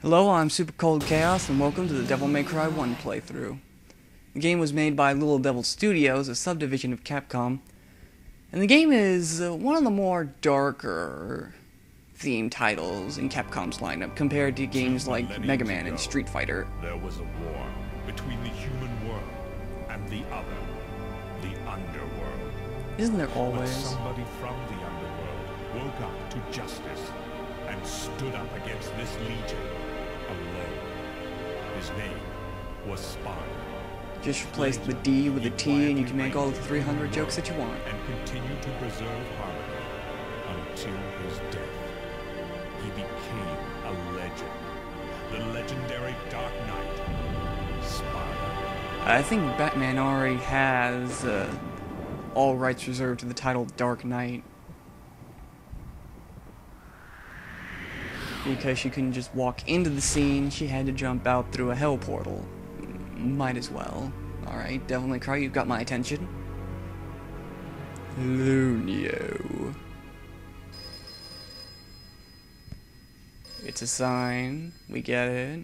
Hello, I'm Super Cold Chaos, and welcome to the Devil May Cry 1 playthrough. The game was made by Little Devil Studios, a subdivision of Capcom, and the game is one of the more darker themed titles in Capcom's lineup compared to games like Mega Man and Street Fighter. There was a war between the human world and the other, the underworld. Isn't there But always? somebody from the underworld woke up to justice and stood up against this legion alone. His name was Sparta. Just replace the D with a T and you can make all the 300 jokes that you want. And continue to preserve harmony until his death. He became a legend. The legendary Dark Knight, Sparta. I think Batman already has all rights reserved to the title Dark Knight. Because she couldn't just walk into the scene, she had to jump out through a hell portal. Might as well. Alright, Devil May Cry, you've got my attention. Lunio. It's a sign. We get it.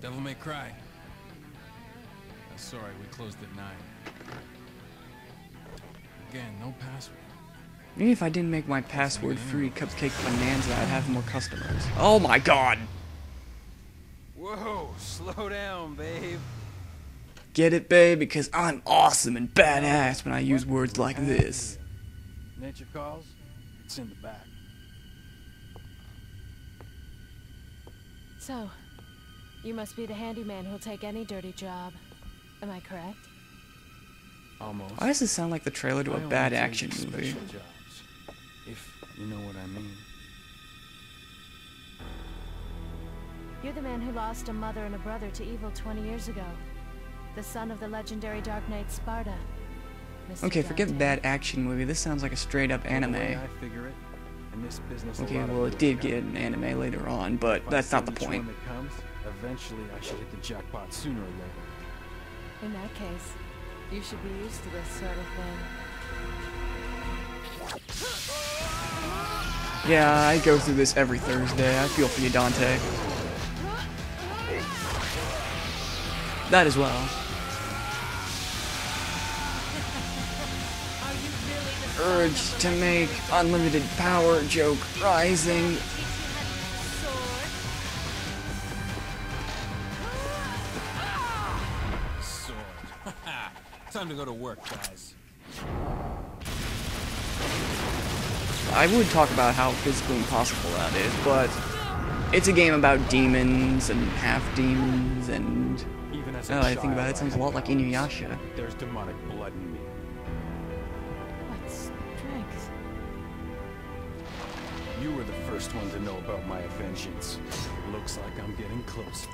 Devil May Cry. Sorry, we closed at 9. Again, no password. Maybe if I didn't make my password free Cupcake Bonanza, I'd have more customers. Oh my god! Whoa, slow down, babe. Get it, babe? Because I'm awesome and badass when I use words like this. Nature calls? It's in the back. So, you must be the handyman who'll take any dirty job. Am I correct? Almost. Why does this sound like the trailer to a bad action movie? Special jobs, if you know what I mean. You're the man who lost a mother and a brother to evil 20 years ago. The son of the legendary Dark Knight Sparta. Mr. Okay, forget Dante. bad action movie. This sounds like a straight up The way anime. I figure it, in this business, a Okay, lot of well, it people did come. get an anime later on, but If I that's not the send each point. one that comes, eventually I should hit the jackpot sooner or later. In that case, you should be used to this sort of thing. Yeah, I go through this every Thursday. I feel for you, Dante. That as well. Urge to make unlimited power joke rising. Sword. Time to go to work, guys. I would talk about how physically impossible that is, but it's a game about demons and half-demons, and Even as now a that I think about it, it child, sounds a I lot like had Inuyasha. There's demonic blood in me. What strength? You were the first one to know about my vengeance. Looks like I'm getting closer.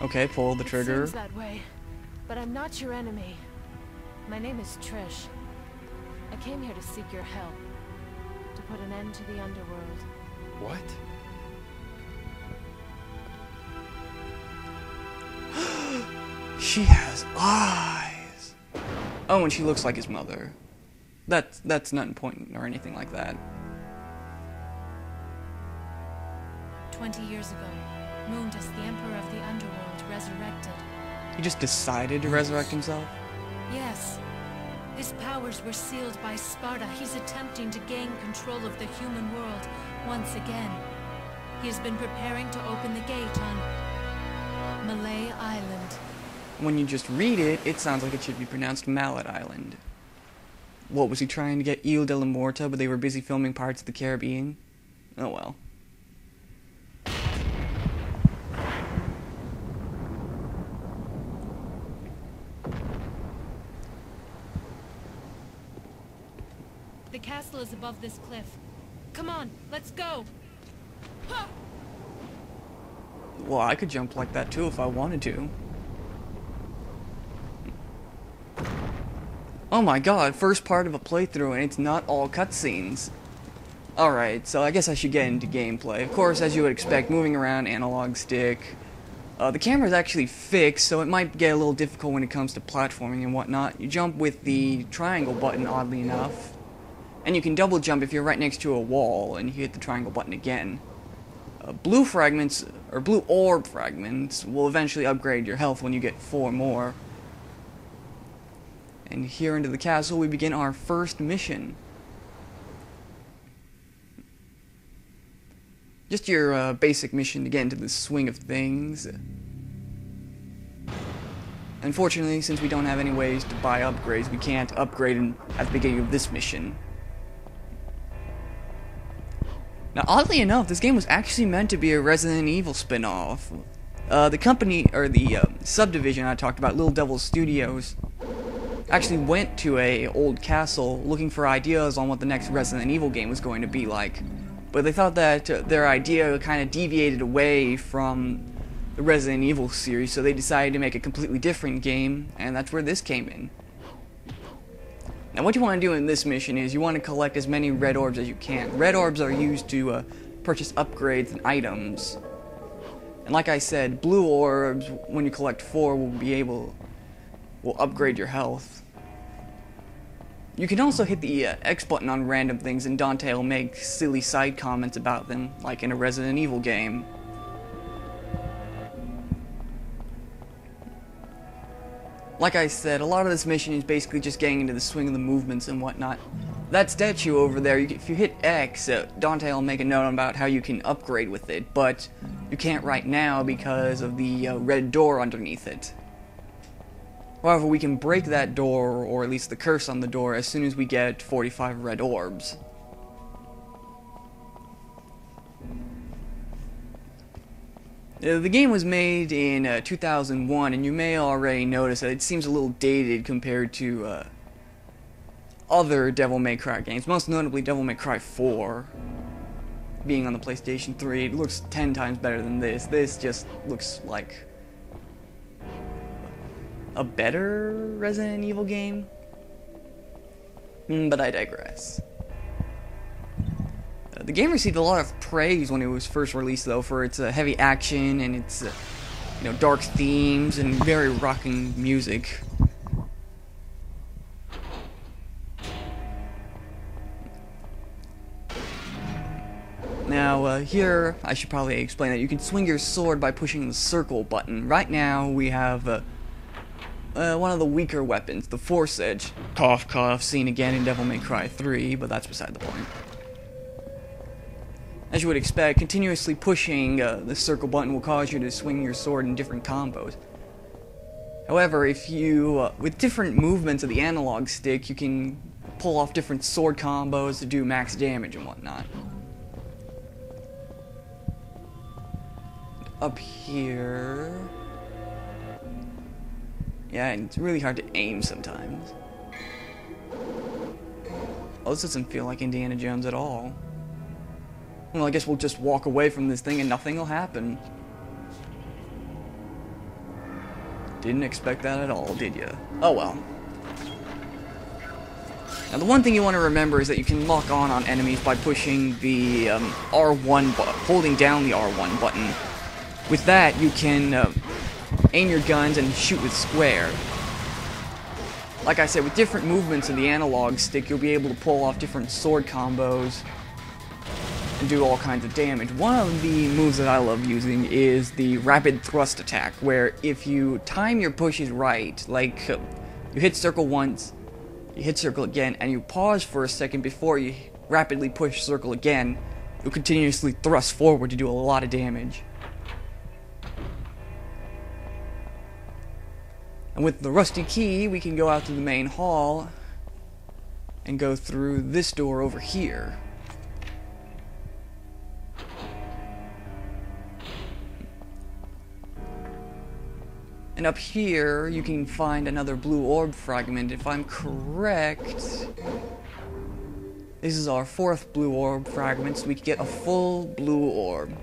Okay, pull the It trigger. seems that way, but I'm not your enemy. My name is Trish. I came here to seek your help, to put an end to the underworld. What? She has eyes. Oh, and she looks like his mother. That's not important or anything like that. 20 years ago, Mundus, the Emperor of the Underworld, resurrected. He just decided to resurrect himself. Yes. His powers were sealed by Sparta. He's attempting to gain control of the human world once again. He has been preparing to open the gate on Malay Island. When you just read it, it sounds like it should be pronounced Mallet Island. What, was he trying to get Ile de la Morta, but they were busy filming Pirates of the Caribbean? Oh well. The castle is above this cliff. Come on, let's go! Well, I could jump like that too if I wanted to. Oh my god, first part of a playthrough and it's not all cutscenes. Alright, so I guess I should get into gameplay. Of course, as you would expect, moving around, analog stick. The camera is actually fixed, so it might get a little difficult when it comes to platforming and whatnot. You jump with the triangle button, oddly enough. And you can double jump if you're right next to a wall and you hit the triangle button again. Blue fragments, or blue orb fragments, will eventually upgrade your health when you get 4 more. And here into the castle we begin our first mission. Just your basic mission to get into the swing of things. Unfortunately, since we don't have any ways to buy upgrades, we can't upgrade at the beginning of this mission. Now, oddly enough, this game was actually meant to be a Resident Evil spin-off. The company, or the subdivision I talked about, Little Devil Studios, actually went to a old castle looking for ideas on what the next Resident Evil game was going to be like. But they thought that their idea kind of deviated away from the Resident Evil series, so they decided to make a completely different game, and that's where this came in. Now what you want to do in this mission is you want to collect as many red orbs as you can. Red orbs are used to purchase upgrades and items. And like I said, blue orbs, when you collect 4, will upgrade your health. You can also hit the X button on random things, and Dante will make silly side comments about them, like in a Resident Evil game. Like I said, a lot of this mission is basically just getting into the swing of the movements and whatnot. That statue over there, if you hit X, Dante will make a note about how you can upgrade with it, but you can't right now because of the red door underneath it. However, we can break that door, or at least the curse on the door, as soon as we get 45 red orbs. The game was made in 2001, and you may already notice that it seems a little dated compared to other Devil May Cry games, most notably Devil May Cry 4. Being on the PlayStation 3, it looks 10 times better than this. This just looks like a better Resident Evil game. But I digress. The game received a lot of praise when it was first released, though, for its heavy action and its dark themes and very rocking music. Now, here, I should probably explain that you can swing your sword by pushing the circle button. Right now, we have one of the weaker weapons, the Force Edge. Cough, cough, seen again in Devil May Cry 3, but that's beside the point. As you would expect, continuously pushing the circle button will cause you to swing your sword in different combos. However, if you, with different movements of the analog stick, you can pull off different sword combos to do max damage and whatnot. Up here... yeah, and it's really hard to aim sometimes. Oh, this doesn't feel like Indiana Jones at all. Well, I guess we'll just walk away from this thing and nothing will happen. Didn't expect that at all, did ya? Oh well. Now the one thing you want to remember is that you can lock on enemies by pushing the R1 button, holding down the R1 button. With that, you can aim your guns and shoot with square. Like I said, with different movements of the analog stick, you'll be able to pull off different sword combos and do all kinds of damage. One of the moves that I love using is the rapid thrust attack, where if you time your pushes right, like you hit circle once, you hit circle again, and you pause for a second before you rapidly push circle again, you'll continuously thrust forward to do a lot of damage. And with the rusty key, we can go out to the main hall and go through this door over here. And up here, you can find another blue orb fragment. If I'm correct, this is our 4th blue orb fragment, so we can get a full blue orb.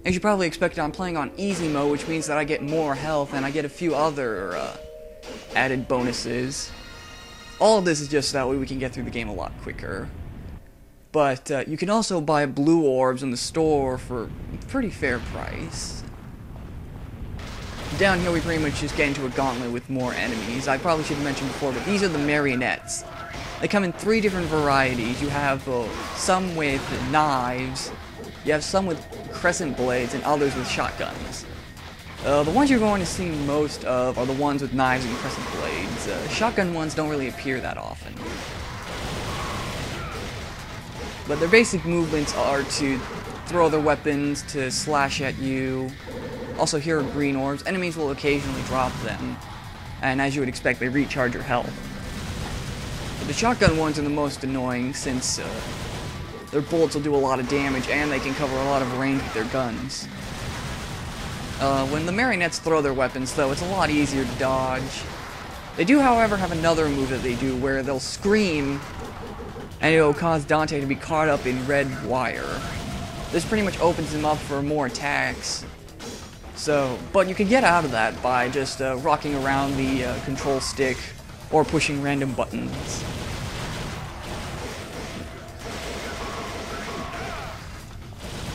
As you probably expected, I'm playing on easy mode, which means that I get more health and I get a few other added bonuses. All of this is just so that way we can get through the game a lot quicker. But you can also buy blue orbs in the store for a pretty fair price. Down here we pretty much just get into a gauntlet with more enemies. I probably should have mentioned before, but these are the marionettes. They come in 3 different varieties. You have some with knives, you have some with crescent blades, and others with shotguns. The ones you're going to see most of are the ones with knives and crescent blades. Shotgun ones don't really appear that often. But their basic movements are to throw their weapons, to slash at you. Also, here are green orbs. Enemies will occasionally drop them, and as you would expect, they recharge your health. But the shotgun ones are the most annoying, since their bullets will do a lot of damage, and they can cover a lot of range with their guns. When the marionettes throw their weapons, though, it's a lot easier to dodge. They do, however, have another move that they do, where they'll scream, and it'll cause Dante to be caught up in red wire. This pretty much opens him up for more attacks. But you can get out of that by just rocking around the control stick or pushing random buttons.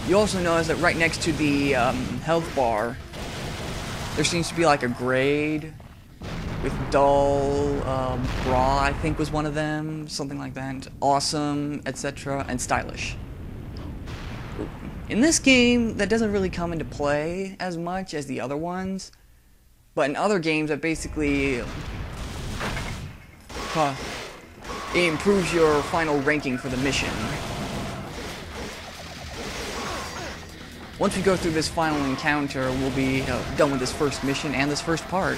You also notice that right next to the health bar, there seems to be like a grade with dull, bra, I think was one of them, something like that, awesome, etc., and stylish. In this game, that doesn't really come into play as much as the other ones, but in other games that basically it improves your final ranking for the mission. Once we go through this final encounter, we'll be done with this first mission and this first part.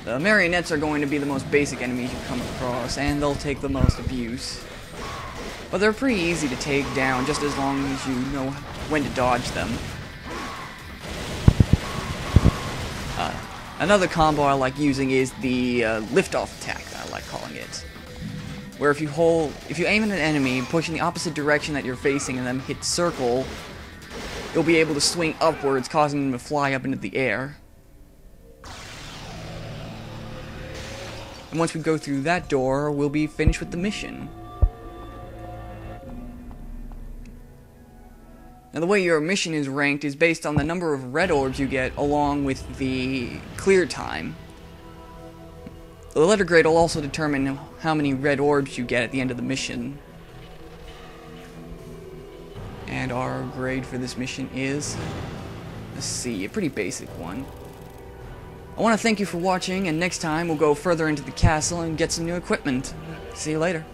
The marionettes are going to be the most basic enemies you come across, and they'll take the most abuse. But they're pretty easy to take down, just as long as you know when to dodge them. Another combo I like using is the lift-off attack, I like calling it. Where if you aim at an enemy, push in the opposite direction that you're facing, and then hit circle, you'll be able to swing upwards, causing them to fly up into the air. And once we go through that door, we'll be finished with the mission. Now, the way your mission is ranked is based on the number of red orbs you get along with the clear time. The letter grade will also determine how many red orbs you get at the end of the mission. And our grade for this mission is, let's see, a pretty basic one. I want to thank you for watching, and next time we'll go further into the castle and get some new equipment. See you later.